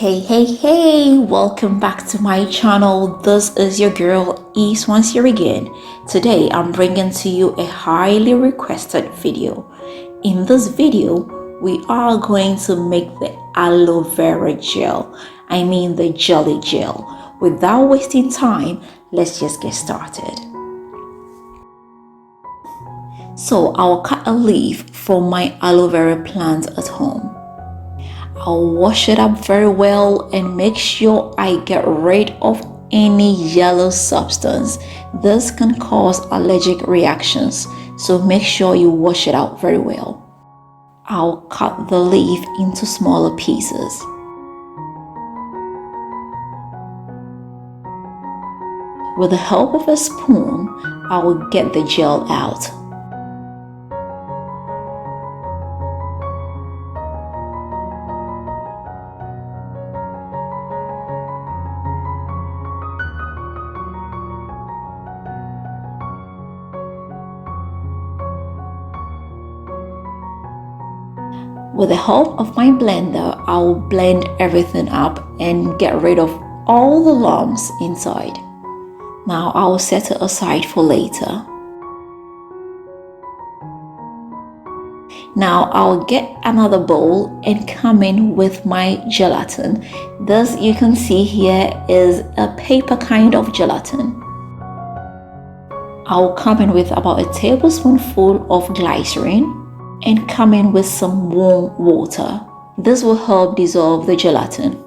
Hey, welcome back to my channel. This is your girl Yves once here again. Today I'm bringing to you a highly requested video. In this video, we are going to make the aloe vera gel. I mean the jelly gel. Without wasting time, let's just get started. So I'll cut a leaf from my aloe vera plant at home. I'll wash it up very well and make sure I get rid of any yellow substance. This can cause allergic reactions, so make sure you wash it out very well. I'll cut the leaf into smaller pieces. With the help of a spoon, I will get the gel out. With the help of my blender, I will blend everything up and get rid of all the lumps inside. Now I will set it aside for later. Now I'll get another bowl and come in with my gelatin. This you can see here is a paper kind of gelatin. I'll come in with about a tablespoonful of glycerin and come in with some warm water. This will help dissolve the gelatin.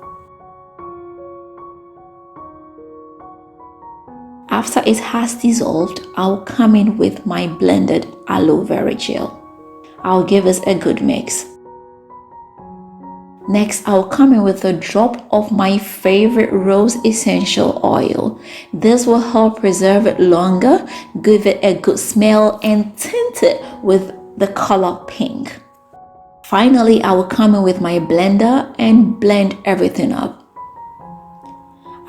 After it has dissolved, I'll come in with my blended aloe vera gel. I'll give it a good mix. Next, I'll come in with a drop of my favorite rose essential oil. This will help preserve it longer, give it a good smell, and tint it with the color pink. Finally, I will come in with my blender and blend everything up.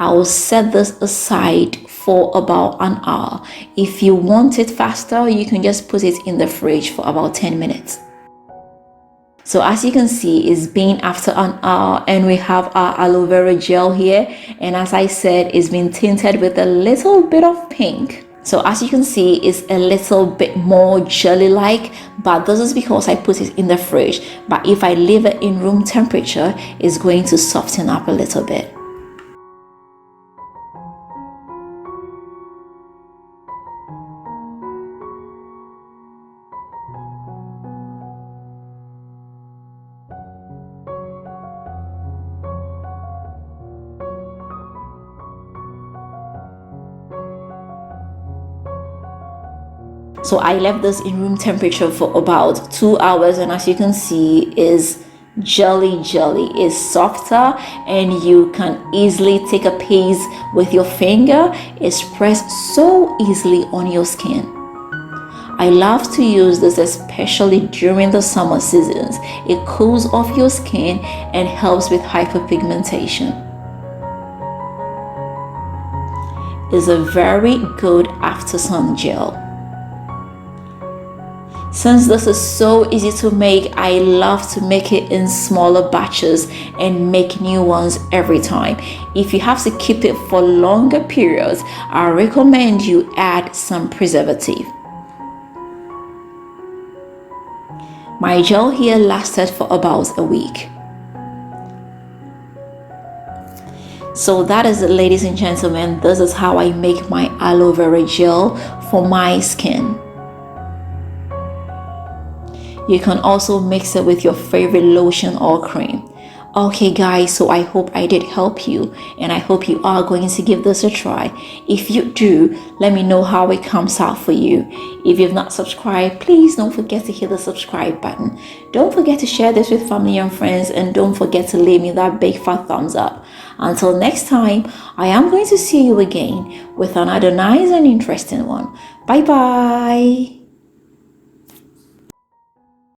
I will set this aside for about an hour. If you want it faster, you can just put it in the fridge for about 10 minutes. So as you can see, it's been after an hour and we have our aloe vera gel here. And as I said, it's been tinted with a little bit of pink. So as you can see, it's a little bit more jelly-like, but this is because I put it in the fridge. But if I leave it in room temperature, it's going to soften up a little bit. So I left this in room temperature for about 2 hours, and as you can see, is jelly. It's softer and you can easily take a piece with your finger. It's pressed so easily on your skin. I love to use this especially during the summer seasons. It cools off your skin and helps with hyperpigmentation. It's a very good after sun gel. Since this is so easy to make, I love to make it in smaller batches and make new ones every time. If you have to keep it for longer periods, I recommend you add some preservative. My gel here lasted for about a week. So that is it, ladies and gentlemen. This is how I make my aloe vera gel for my skin. You can also mix it with your favorite lotion or cream. Okay guys, so I hope I did help you and I hope you are going to give this a try. If you do, let me know how it comes out for you. If you've not subscribed, please don't forget to hit the subscribe button. Don't forget to share this with family and friends, and don't forget to leave me that big fat thumbs up. Until next time, I am going to see you again with another nice and interesting one. Bye bye.